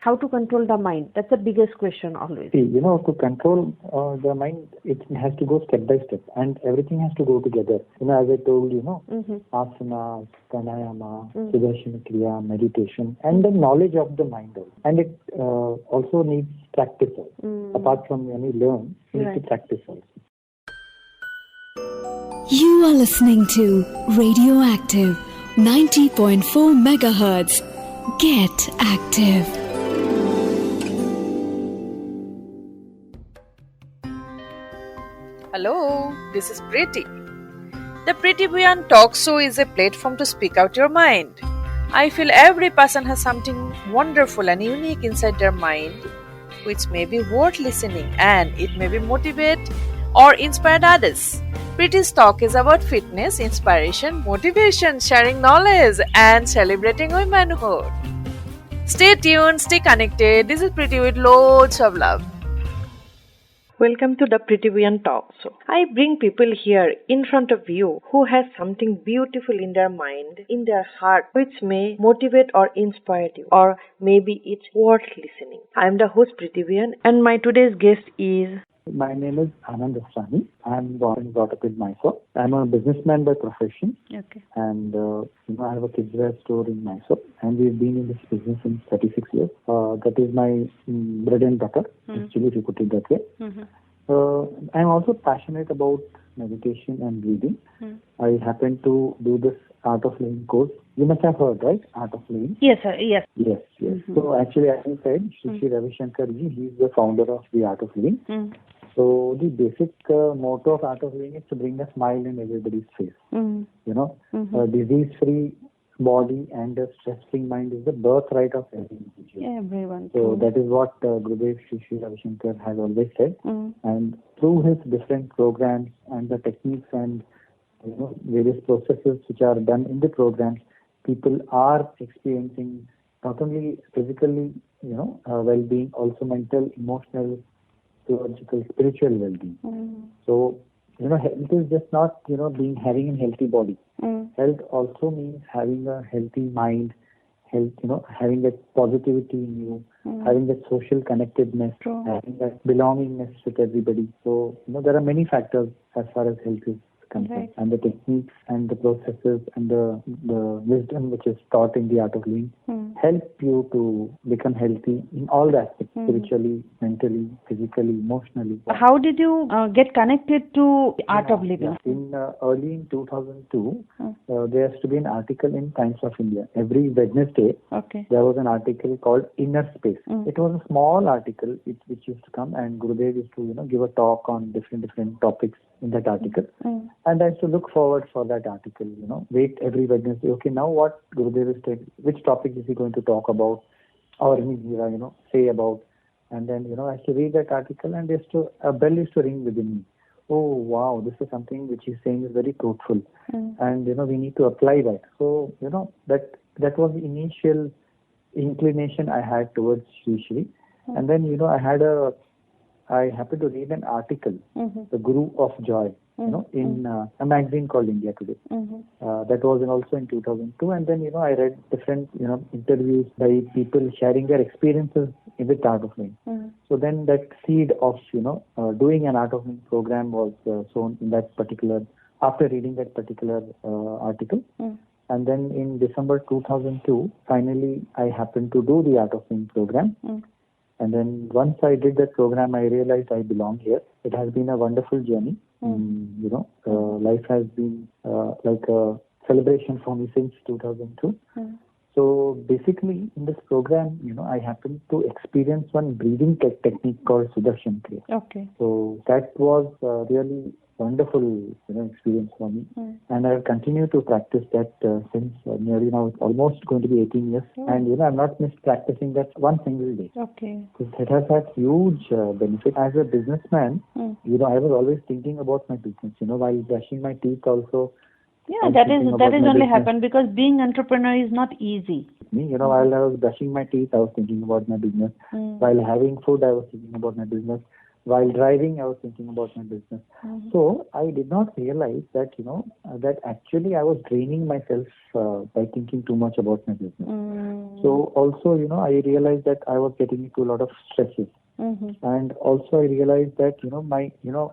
How to control the mind? That's the biggest question always. See, to control the mind, it has to go step by step, and everything has to go together. As I told you, asana, pranayama, sudarshana kriya, meditation, and the knowledge of the mind. And it also needs practice. Apart from when you learn, you need to practice also. You are listening to Radioactive 90.4 megahertz. Get active. Hello, this is Preeti. The Preeti Bhuyan Talk Show is a platform to speak out your mind. I feel every person has something wonderful and unique inside their mind, which may be worth listening, and it may be motivate or inspire others. Preeti's Talk is about fitness, inspiration, motivation, sharing knowledge, and celebrating womanhood. Stay tuned, stay connected. This is Preeti with loads of love. Welcome to the Preeti Bhuyan Talk Show. I bring people here in front of you who has something beautiful in their mind, in their heart, which may motivate or inspire you, or maybe it's worth listening. I am the host Preeti Bhuyan, and my today's guest is... My name is Anand Asrani. I'm born and brought up in Mysore. I'm a businessman by profession. Okay. And, I have a kids' wear store in Mysore. And we've been in this business since 36 years. That is my bread and butter, actually, if you put it that way. I'm also passionate about meditation and reading. I happen to do this Art of Living course. You must have heard, right? Art of Living. Yes, sir. Yes. Yes. So actually, as I said, Shri Ravi Shankar ji, he's the founder of the Art of Living. So the basic motto of Art of Living is to bring a smile in everybody's face. A disease-free body and a stress-free mind is the birthright of every individual. Everyone. So that is what Gurudev Shri Ravi Shankar has always said. And through his different programs and the techniques and various processes which are done in the programs, people are experiencing not only physically, well-being, also mental, emotional, psychological, spiritual well-being. So, health is just not, having a healthy body. Health also means having a healthy mind, health, having that positivity in you, having that social connectedness, having that belongingness with everybody. So, there are many factors as far as health is concerned. And the techniques and the processes and the wisdom which is taught in the Art of Living help you to become healthy in all the aspects, spiritually, mentally, physically, emotionally. How did you get connected to Art of Living? Early in 2002, there used to be an article in Times of India. Every Wednesday, there was an article called Inner Space. It was a small article which used to come, and Gurudev used to give a talk on different topics in that article. And I used to look forward for that article, wait every Wednesday. Okay, now what Gurudev is taking, which topic is he going to talk about or say about? And then, I used to read that article, and a bell used to ring within me. Oh, wow, this is something which he's saying is very truthful. And, we need to apply that. So, that was the initial inclination I had towards Shri. And then, I happened to read an article, The Guru of Joy, in a magazine called India Today. That was also in 2002. And then, I read different, interviews by people sharing their experiences with Art of Living. So then that seed of, doing an Art of Living program was sown in that particular, after reading that particular article. And then in December 2002, finally, I happened to do the Art of Living program. And then once I did that program, I realized I belong here. It has been a wonderful journey. Life has been like a celebration for me since 2002. So basically, in this program, I happened to experience one breathing technique called Sudarshan Kriya. So that was really wonderful, experience for me. And I have continued to practice that since nearly now it's almost going to be 18 years. And, I've not missed practicing that one single day. So that has had huge benefit. As a businessman, I was always thinking about my business, while brushing my teeth also. Yeah, that is only happened because being entrepreneur is not easy. While I was brushing my teeth, I was thinking about my business. While having food, I was thinking about my business. while driving, I was thinking about my business. So I did not realize that, that actually I was draining myself by thinking too much about my business. So also, I realized that I was getting into a lot of stresses. And also I realized that,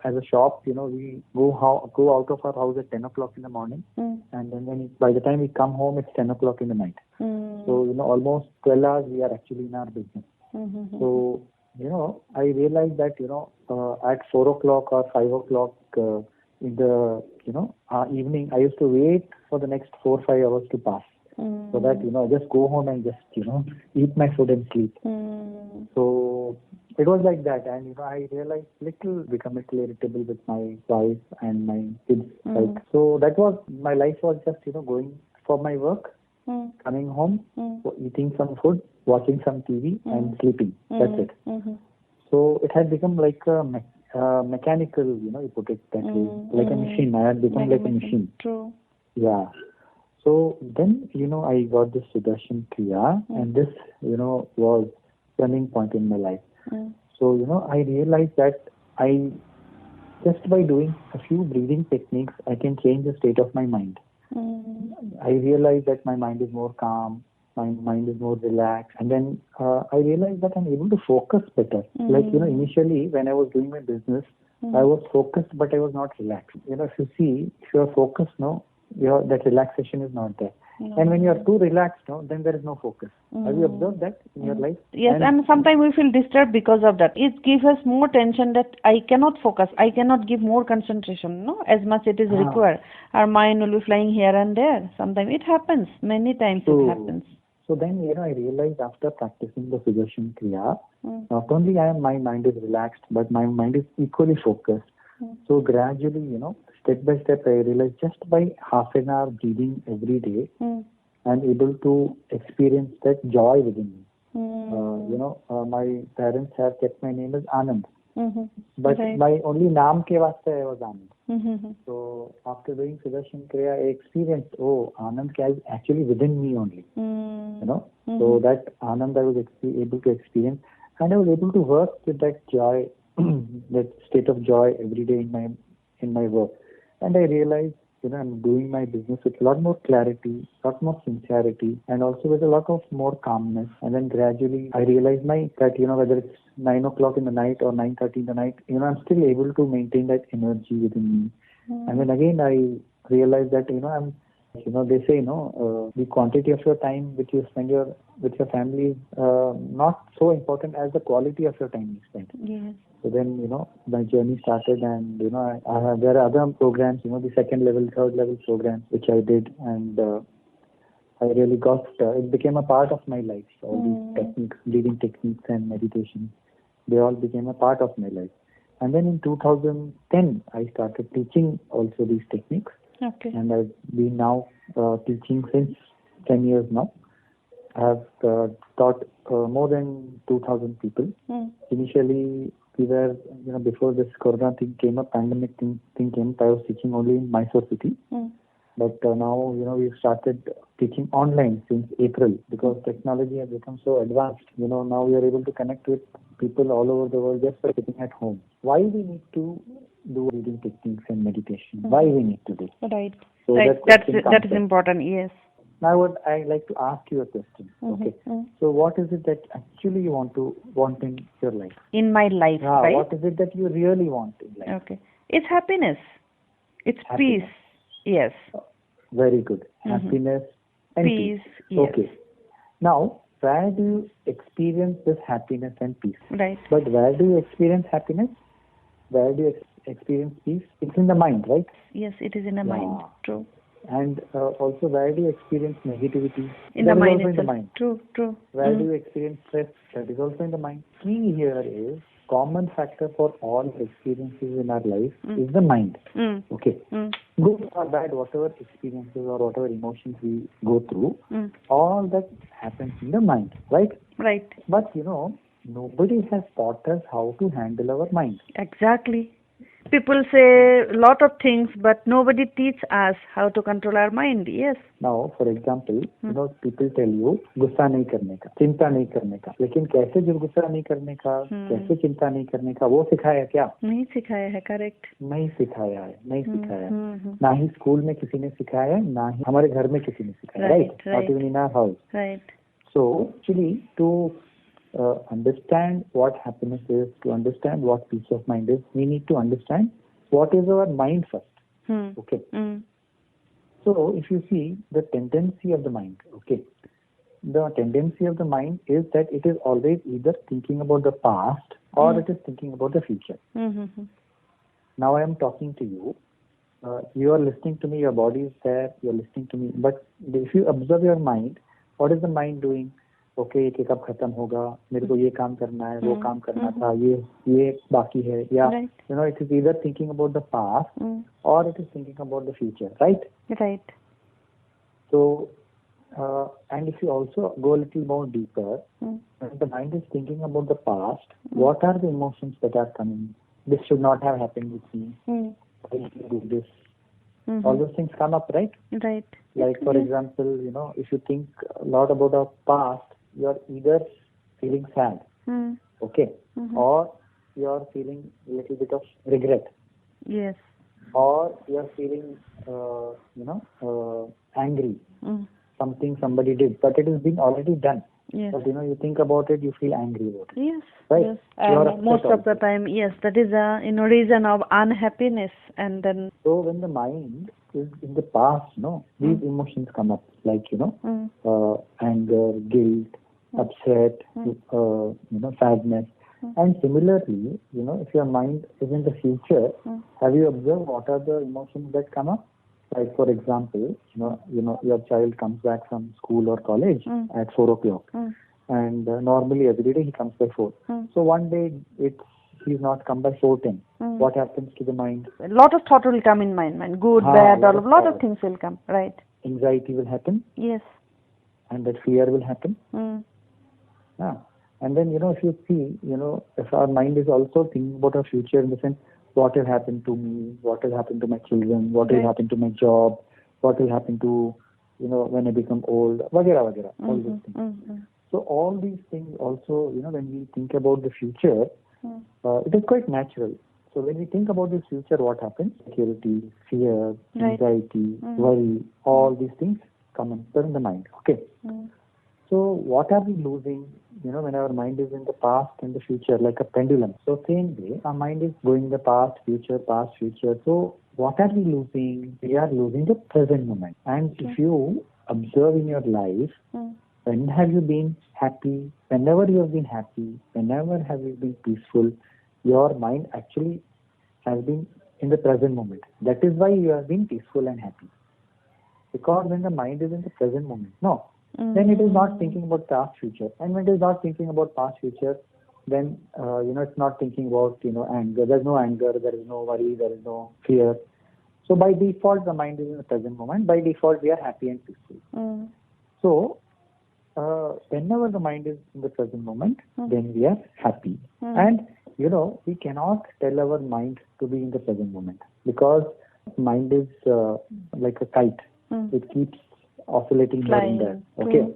as a shop, we go out of our house at 10 o'clock in the morning. And then by the time we come home, it's 10 o'clock in the night. So, almost 12 hours we are actually in our business. So, I realized that, at 4 o'clock or 5 o'clock in the, evening, I used to wait for the next 4-5 hours to pass. So that, I just go home and just, eat my food and sleep. So it was like that. And, I realized become a little irritable with my wife and my kids. Like, so that was, my life was just, going for my work, coming home, eating some food, watching some TV and sleeping. That's it. So it had become like a mechanical, you put it that way, like a machine. I had become like a machine. True. Yeah. So then, I got this Sudarshan Kriya, and this, was turning point in my life. So, I realized that just by doing a few breathing techniques, I can change the state of my mind. I realized that my mind is more calm, my mind is more relaxed, and then I realized that I'm able to focus better. Like, initially when I was doing my business, I was focused, but I was not relaxed. If you are focused, that relaxation is not there. And when you are too relaxed, then there is no focus. Have you observed that in your life? Yes, and sometimes we feel disturbed because of that. It gives us more tension that I cannot focus. I cannot give more concentration, as much it is required. Our mind will be flying here and there. Sometimes it happens. Many times it happens. So then, I realized after practicing the Sudarshan Kriya, not only my mind is relaxed, but my mind is equally focused. So gradually, step by step, I realized just by half an hour breathing every day, I'm able to experience that joy within me. My parents have kept my name as Anand, but my only naam ke vaste I was Anand. So after doing Sudarshan Kriya, I experienced, Anand is actually within me only. So that Anand I was able to experience, and I was able to work with that joy, that state of joy every day in my work. And I realized, I'm doing my business with a lot more clarity, a lot more sincerity, and also with a lot of more calmness. And then gradually I realized that, whether it's 9 o'clock in the night or 9:30 in the night, I'm still able to maintain that energy within me. And then again, I realized that, they say, the quantity of your time which you spend with your family is not so important as the quality of your time you spend. Yes. So then, my journey started, and, there are other programs, the second level, third level programs, which I did, and I really it became a part of my life. All these techniques, breathing techniques and meditation, they all became a part of my life. And then in 2010, I started teaching also these techniques. Okay. And I've been now teaching since 10 years now. I have taught more than 2,000 people. Initially, we were, before this corona thing came up, pandemic thing came up, I was teaching only in Mysore city. But now, we've started teaching online since April, because technology has become so advanced. Now we are able to connect with people all over the world just by sitting at home. Why we need to do breathing techniques and meditation? Why we need to do? Right. So that is important. Yes. Now, I like to ask you a question. Okay. So, what is it that actually you want in your life? In my life, right? What is it that you really want in life? Okay. It's happiness. It's Happiness. peace. Yes. Very good. Happiness and peace. Yes. Okay. Now, where do you experience this happiness and peace? Right. But where do you experience happiness? Where do you experience peace? It's in the mind, right? Yes, it is in the mind. True. And also, where do you experience negativity? In that the is mind also in the itself. mind. True. Where do you experience stress? That is also in the mind. Key here is, common factor for all experiences in our life is the mind. Okay. Good or bad, whatever experiences or whatever emotions we go through, all that happens in the mind, right? Right. But nobody has taught us how to handle our mind. Exactly. people say a lot of things, but nobody teach us how to control our mind. Yes. Now, for example, people tell you गुस्सा नहीं करने का, चिंता नहीं करने का, लेकिन कैसे जब गुस्सा नहीं करने का, कैसे चिंता नहीं करने का, वो सिखाया क्या? नहीं सिखाया है, करेक्ट. नहीं सिखाया है, नहीं सिखाया है. ना ही स्कूल में किसी ने सिखाया है, ना ही हमारे घर में किसी ने सिखाया, right? Not even in our house. Right. So, actually, to understand what happiness is, to understand what peace of mind is, we need to understand what is our mind first. Okay. So, if you see the tendency of the mind, the tendency of the mind is that it is always either thinking about the past or it is thinking about the future. Now, I am talking to you. You are listening to me, your body is there, you are listening to me. But if you observe your mind, what is the mind doing? Okay, ये कब खत्म होगा, मेरे को ये काम करना है, वो काम करना था, ये बाकी है, या it is either thinking about the past or it is thinking about the future, right? So and if you also go a little more deeper, when the mind is thinking about the past, what are the emotions that are coming? This should not have happened with me. Why did you do this? All those things come up, right? Like for example, if you think a lot about our past, you are either feeling sad, or you are feeling a little bit of regret. Yes. Or you are feeling, angry. Something somebody did, but it has been already done. Yes. But you think about it, you feel angry about it. Yes. Right. Yes. And most of the time, yes, that is a reason of unhappiness, and then. So when the mind is in the past, these emotions come up, like anger, guilt, upset, sadness. And similarly, if your mind is in the future, have you observed what are the emotions that come up? Like for example, your child comes back from school or college at 4:00, and normally every day he comes by 4. So one day he's not come by 4:10. What happens to the mind? A lot of thought will come in mind, good, bad, a lot of things will come, right? Anxiety will happen. Yes. And that fear will happen. Yeah. And then, if you see, if our mind is also thinking about our future in the sense, what will happen to me, what will happen to my children, what will happen to my job, what will happen to, when I become old, vagera, all these things. So all these things also, when we think about the future, it is quite natural. So when we think about the future, what happens? Security, fear, anxiety, worry, all these things come in the mind. Okay. So what are we losing, when our mind is in the past and the future, like a pendulum? So same way, our mind is going the past, future. So what are we losing? We are losing the present moment. And if you observe in your life, when have you been happy? Whenever you have been happy, whenever have you been peaceful, your mind actually has been in the present moment. That is why you have been peaceful and happy. Because when the mind is in the present moment, then it is not thinking about past, future. And when it is not thinking about past, future, then, it's not thinking about, anger. There is no anger, there is no worry, there is no fear. So by default, the mind is in the present moment. By default, we are happy and peaceful. So, whenever the mind is in the present moment, then we are happy. And, we cannot tell our mind to be in the present moment, because mind is like a kite. It keeps oscillating here and there. Okay.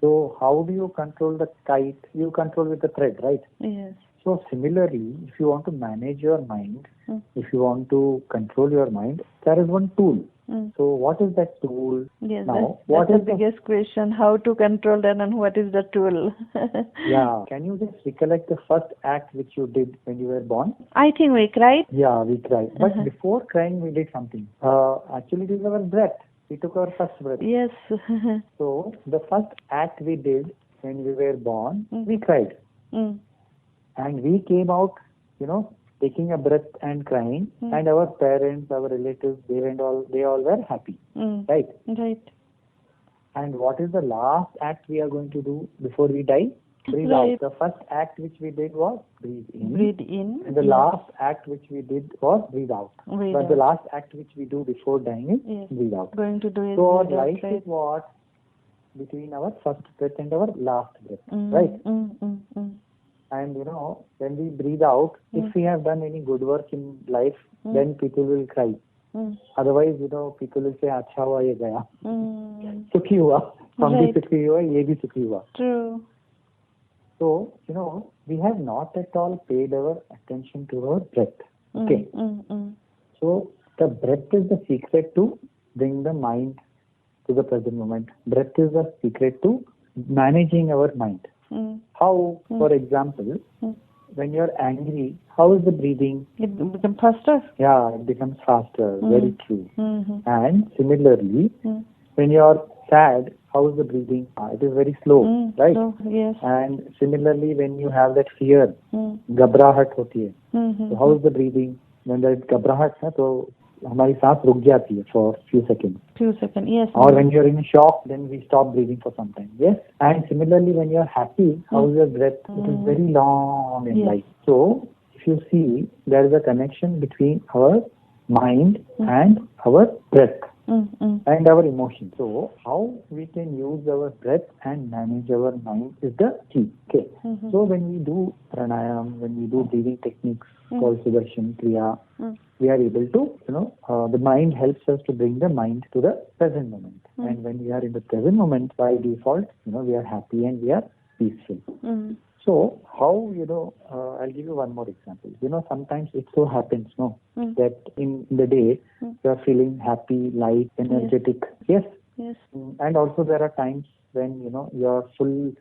So how do you control the kite? You control with the thread, right? Yes. So similarly, if you want to manage your mind, if you want to control your mind, there is one tool. So what is that tool? Yes, now, that's the biggest question. How to control that, and what is the tool? Yeah. Can you just recollect the first act which you did when you were born? I think we cried. Yeah, we cried. But before crying, we did something. Actually, it is our breath. We took our first breath. Yes. So the first act we did when we were born, we cried. And we came out, taking a breath and crying. And our parents, our relatives, they all were happy. Right? Right. And what is the last act we are going to do before we die? Breathe out. The first act which we did was breathe in. Breathe in. And the last act which we did was breathe out. But the last act which we do before dying is breathe out. Going to do it. So our life is what? Between our first breath and our last breath. Right? And when we breathe out, if we have done any good work in life, then people will cry. Otherwise, people will say, अच्छा हुआ ये गया, सुखी हुआ, हम भी सुखी हुआ, ये भी सुखी हुआ. True. So, we have not at all paid our attention to our breath. Okay. So, the breath is the secret to bring the mind to the present moment. Breath is the secret to managing our mind. How, for example, when you're angry, how is the breathing? It becomes faster. Yeah, it becomes faster. Very true. And similarly, when you're sad, how is the breathing? It is very slow, right? Slow, yes. And similarly, when you have that fear, घबराहट होती है. So how is the breathing? When there is घबराहट है, तो हमारी सांस रुक जाती है for few seconds. Few seconds, yes. Or when you are in shock, then we stop breathing for some time. Yes. And similarly, when you are happy, how is your breath? It is very long in life. So if you see, there is a connection between our mind and our breath. And our emotions. So, how we can use our breath and manage our mind is the key. Okay. So, when we do pranayam, when we do breathing techniques called Sudarshan Kriya, we are able to, the mind helps us to bring the mind to the present moment. And when we are in the present moment, by default, we are happy and we are peaceful. So, how, I'll give you one more example. Sometimes it so happens, that in the day, you are feeling happy, light, energetic. Yes. And also there are times when, you are full,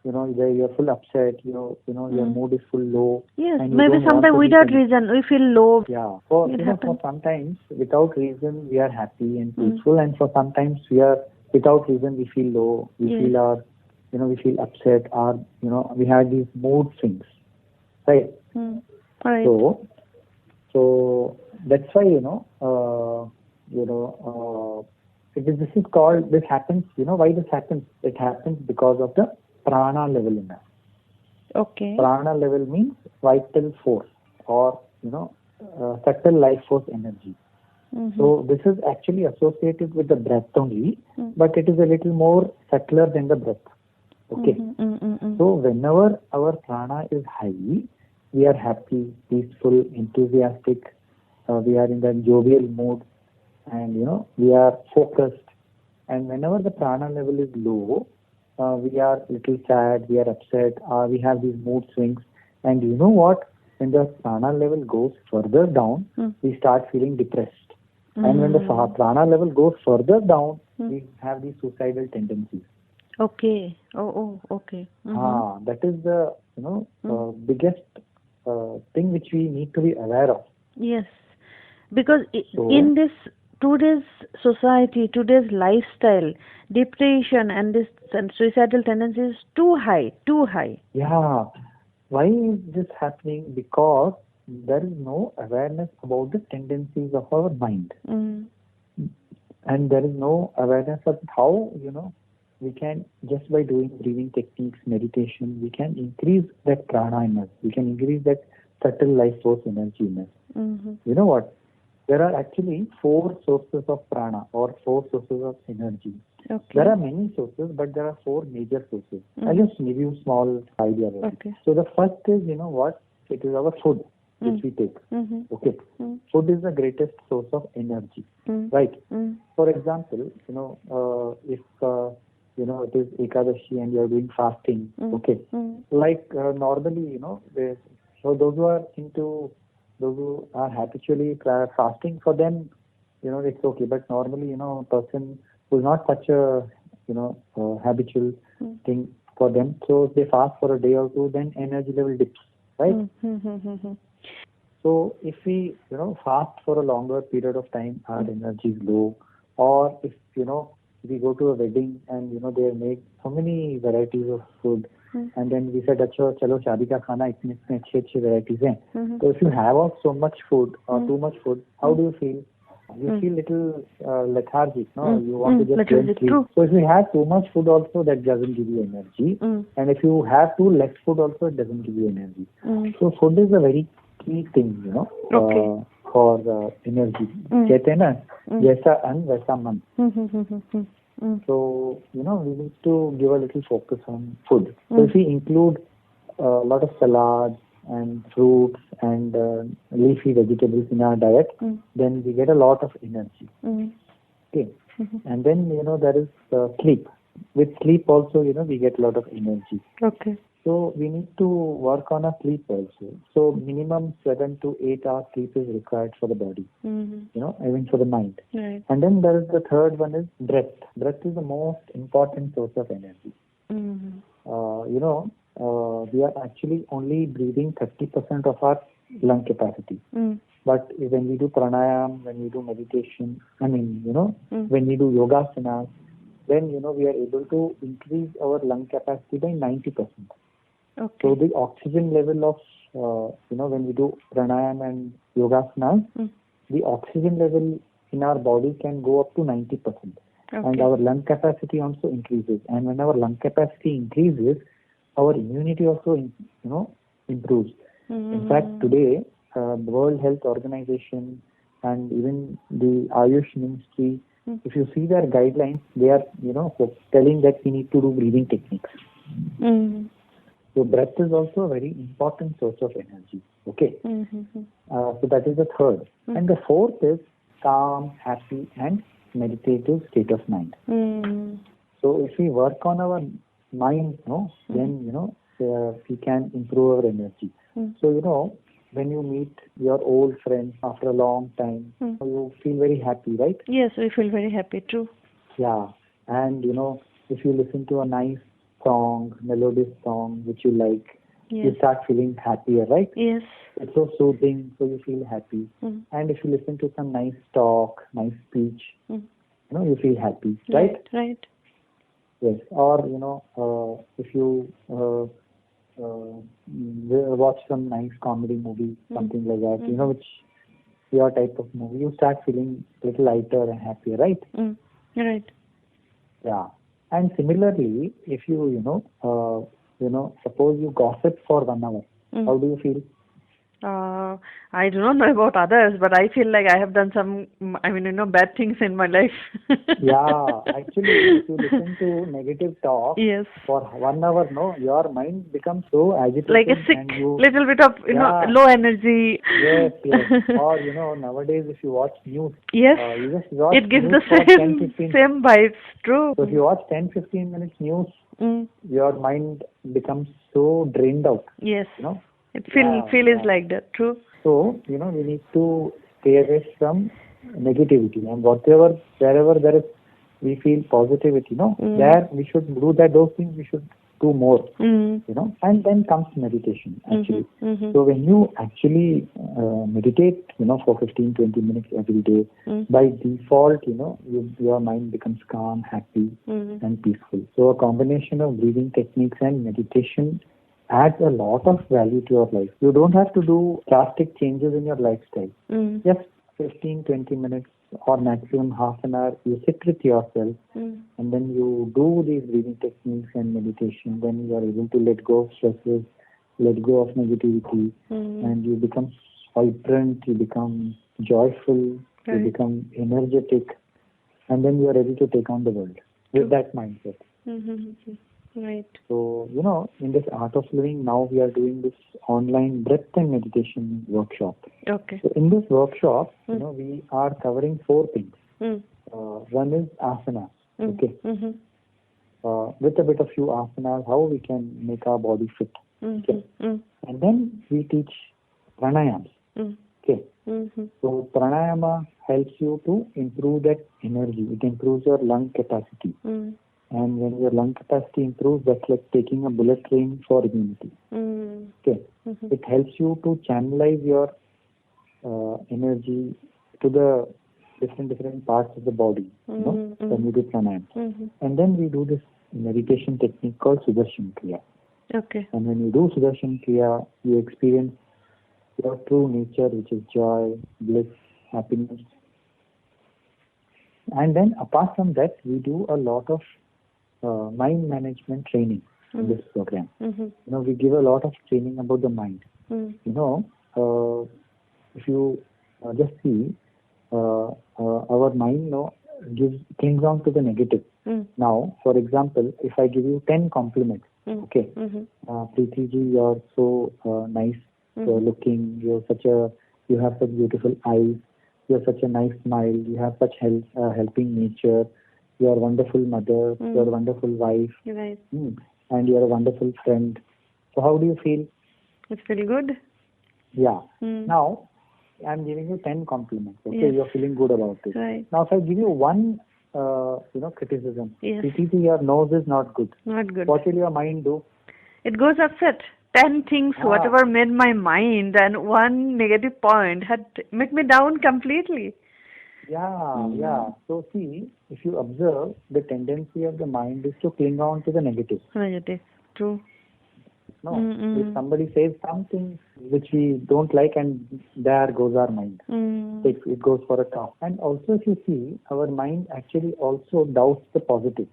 you're full upset, your mood is full low. Yes, maybe sometimes without reason, we feel low. Yeah. For sometimes, without reason, we are happy and peaceful. And for sometimes, without reason, we feel low. We feel we feel upset, or we have these mood swings, right? Right. So that's why this is called. This happens. Why this happens? It happens because of the prana level in us. Okay. Prana level means vital force, or subtle life force energy. So this is actually associated with the breath only, but it is a little more subtler than the breath. Okay. So whenever our prana is high, we are happy, peaceful, enthusiastic. We are in the jovial mood, and we are focused. And whenever the prana level is low, we are little sad, we are upset, we have these mood swings. And you know what? When the prana level goes further down, we start feeling depressed. And when the prana level goes further down, we have these suicidal tendencies. Okay. Okay. That is the biggest thing which we need to be aware of. Yes, because in this today's society, today's lifestyle, depression and this suicidal tendency is too high. Yeah. Why is this happening? Because there is no awareness about the tendencies of our mind, and there is no awareness of how we can, just by doing breathing techniques, meditation, we can increase that prana in us. We can increase that subtle life force energy in us. You know what? There are actually 4 sources of prana, or 4 sources of energy. Okay. There are many sources, but there are 4 major sources. I'll just give you a small idea about it. So the first is, it is our food which we take. Okay. Food is the greatest source of energy, right? For example, if it is Ekadashi and you are doing fasting, okay. Like normally, so those who are habitually fasting, for them, it's okay. But normally, a person who is not such a, habitual thing for them, so if they fast for a day or two, then energy level dips, right? So if we, fast for a longer period of time, our energy is low. Or if, we go to a wedding and, they make so many varieties of food. And then we said, chalo shaadi ka khana itne अच्छे varieties hain. So if you have so much food or too much food, how do you feel? You feel little lethargic, no? You want to just sleep. So if you have too much food also, that doesn't give you energy. And if you have too less food also, it doesn't give you energy. So food is a very key thing, for energy. कहते हैं ना, जैसा अन्न वैसा मन. So, we need to give a little focus on food. So if we include a lot of salads, and fruits and leafy vegetables in our diet, then we get a lot of energy. Okay. And then, there is sleep. With sleep also, we get a lot of energy. Okay. So we need to work on our sleep also. So minimum 7 to 8 hours sleep is required for the body, even for the mind. Right. And then there is the third one is breath. Breath is the most important source of energy. We are actually only breathing 30% of our lung capacity. But when we do pranayam, when we do meditation, when we do yogasanas, then, we are able to increase our lung capacity by 90%. Okay. So the oxygen level of, when we do pranayam and yogasanas, the oxygen level in our body can go up to 90%. Okay. And our lung capacity also increases. And when our lung capacity increases, our immunity also, improves. In fact, today, the World Health Organization and even the Ayush Ministry, if you see their guidelines, they are, telling that we need to do breathing techniques. So breath is also a very important source of energy. Okay. So that is the third. And the fourth is calm, happy, and meditative state of mind. So if we work on our mind, then we can improve our energy. So when you meet your old friends after a long time, you feel very happy, right? Yes, we feel very happy too. Yeah, and if you listen to a nice song, melodious song which you like, you start feeling happier, right? Yes. It's so soothing, so you feel happy. And if you listen to some nice talk, nice speech, you feel happy, right? Right. Yes. Or if you watch some nice comedy movie, something like that, which your type of movie, you start feeling a little lighter and happier, right? Right. Yeah. And similarly, if you, suppose you gossip for 1 hour, how do you feel? I do not know about others, but I feel like I have done some, bad things in my life. Yeah, actually, if you listen to negative talk for 1 hour, your mind becomes so agitated. Like a sick, little bit of, low energy. Yes. Or, nowadays, if you watch news, you just watch it gives news the same vibes, true. So if you watch 10-15 minutes news, your mind becomes so drained out. Yes. It feels like that, true. So, we need to stay away from negativity, and wherever there is, we feel positivity, there we should do those things we should do more, and then comes meditation, actually. So when you actually meditate, for 15-20 minutes every day, by default, your mind becomes calm, happy, and peaceful. So a combination of breathing techniques and meditation adds a lot of value to your life. You don't have to do drastic changes in your lifestyle. Just 15-20 minutes or maximum half an hour, you sit with yourself and then you do these breathing techniques and meditation. Then you are able to let go of stresses, let go of negativity, and you become vibrant, you become joyful, you become energetic, and then you are ready to take on the world with that mindset. Right. So, in this Art of Living, now we are doing this online breath and meditation workshop. Okay. So, in this workshop, we are covering 4 things. One is asana. Okay. With a bit of few asanas, how we can make our body fit. Okay. And then we teach pranayams. Okay. So, pranayama helps you to improve that energy. It improves your lung capacity. And when your lung capacity improves, that's like taking a bullet train for immunity. Okay. It helps you to channelize your energy to the different parts of the body, when we do pranayam. And then we do this meditation technique called Sudarshan Kriya. Okay. And when you do Sudarshan Kriya, you experience your true nature, which is joy, bliss, happiness. And then apart from that, we do a lot of mind management training in this program. We give a lot of training about the mind. If you just see, our mind clings on to the negative. Now, for example, if I give you 10 compliments, okay, Preeti ji, you are so nice looking. You have such beautiful eyes. You have such a nice smile. You have such helping nature. You are a wonderful mother. You are a wonderful wife. Right. And you are a wonderful friend. So how do you feel? It feels good. Yeah. Now, I'm giving you 10 compliments. Okay, Yes. you're feeling good about it. Right. Now, if I give you one, criticism, Yes. Preeti, your nose is not good. Not good. What will your mind do? It goes upset. 10 things, whatever made my mind, and one negative point had made me down completely. Yeah. So see, if you observe, the tendency of the mind is to cling on to the negative. Negative. True. No, if somebody says something which we don't like, and there goes our mind. It goes for a talk. And also, if you see, our mind actually also doubts the positive.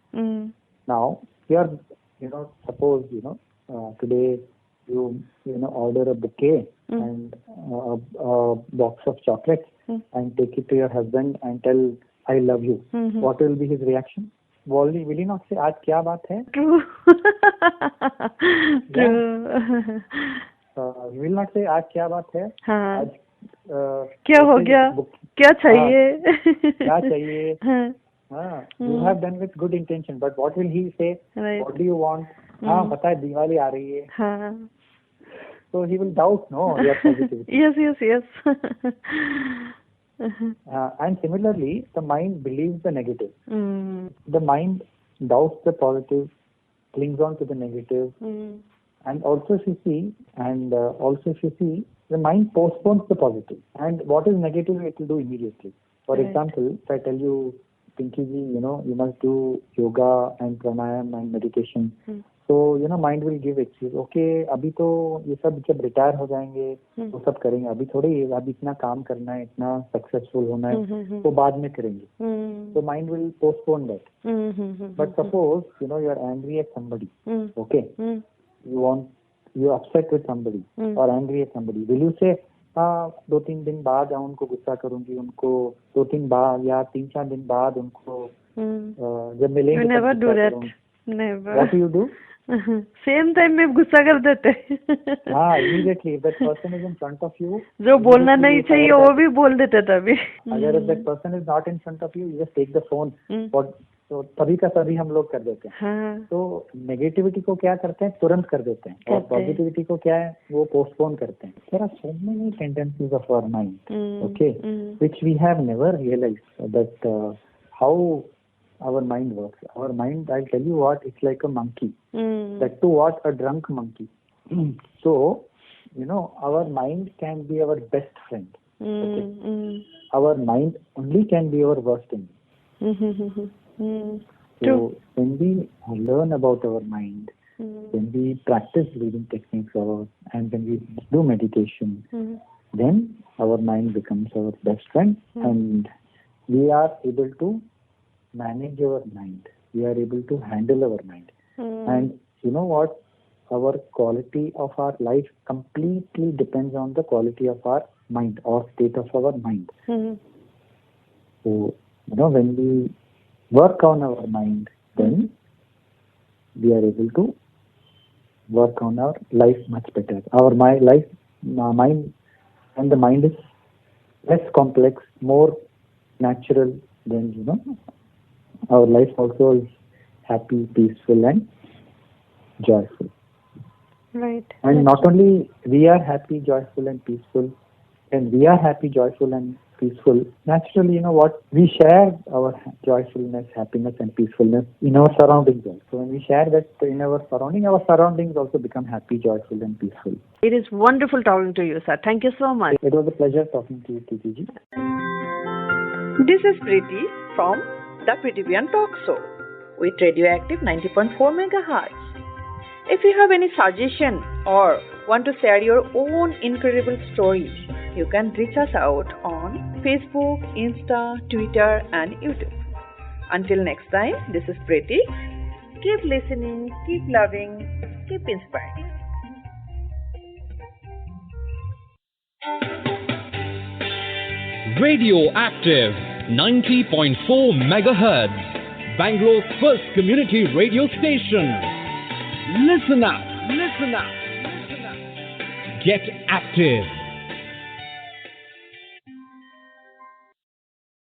Now, suppose today you order a bouquet and a box of chocolates and take it to your husband and tell, I love you. What will be his reaction? Will he not say, आज क्या बात है? True. True. He will not say, आज क्या बात है? हाँ. आज क्या हो गया? क्या चाहिए? क्या चाहिए? You have done with good intention, but what will he say? Right. What do you want? हाँ, पता है दिवाली आ रही है. हाँ. So he will doubt, your positivity. Yes. And similarly, the mind believes the negative. The mind doubts the positive, clings on to the negative, and also if you see, the mind postpones the positive. And what is negative, it will do immediately. For example, if I tell you, Pinky ji, you must do yoga and pranayam and meditation. So, mind will give excuse. Okay, अभी तो ये सब जब retire हो जाएंगे वो सब करेंगे. अभी इतना काम करना है, इतना सक्सेसफुल होना है, तो बाद में करेंगे. So mind will postpone that. But suppose, you are angry at somebody. Okay, you're upset with somebody or angry at somebody. Will you say, 2-3 दिन बाद उनको गुस्सा करूंगी, उनको 2-3 बाद या 3-4 दिन बाद उनको जब मिलेंगे. You never do that. Never. What do you do? Same time में गुस्सा कर देते. Immediately, if that person is in front of you, जो बोलना नहीं चाहिए वो भी बोल देते तभी. अगर if that person is not in front of you, you just take the phone. तो तभी का तभी हम लोग कर देते हैं. तो नेगेटिविटी को क्या करते हैं, तुरंत कर देते हैं, और पॉजिटिविटी को क्या है, वो पोस्टपोन करते हैं. There are so many tendencies of our mind, okay, which we have never realized that how our mind works. Our mind, I'll tell you what, it's like a monkey. That too what, a drunk monkey. So, our mind can be our best friend. Okay? Our mind only can be our worst enemy. So, when we learn about our mind, when we practice breathing techniques and when we do meditation, then our mind becomes our best friend, and we are able to manage our mind. We are able to handle our mind. And you know what? Our quality of our life completely depends on the quality of our mind or state of our mind. So, when we work on our mind, then we are able to work on our life much better. Our mind, and the mind is less complex, more natural, then, our life also is happy, peaceful, and joyful. Right. And not only we are happy, joyful, and peaceful, and we are happy, joyful, and peaceful, naturally, we share our joyfulness, happiness, and peacefulness in our surroundings. So when we share that in our surroundings also become happy, joyful, and peaceful. It is wonderful talking to you, sir. Thank you so much. It was a pleasure talking to you, Preeti ji. This is Preeti from the Pretty Bhuyan Talk Show with Radioactive 90.4 MHz. If you have any suggestion or want to share your own incredible story, you can reach us out on Facebook, Insta, Twitter, and YouTube. Until next time, this is Preeti. Keep listening, keep loving, keep inspiring. Radioactive 90.4 MHz, Bangalore's first community radio station. Listen up, listen up, listen up. Get active.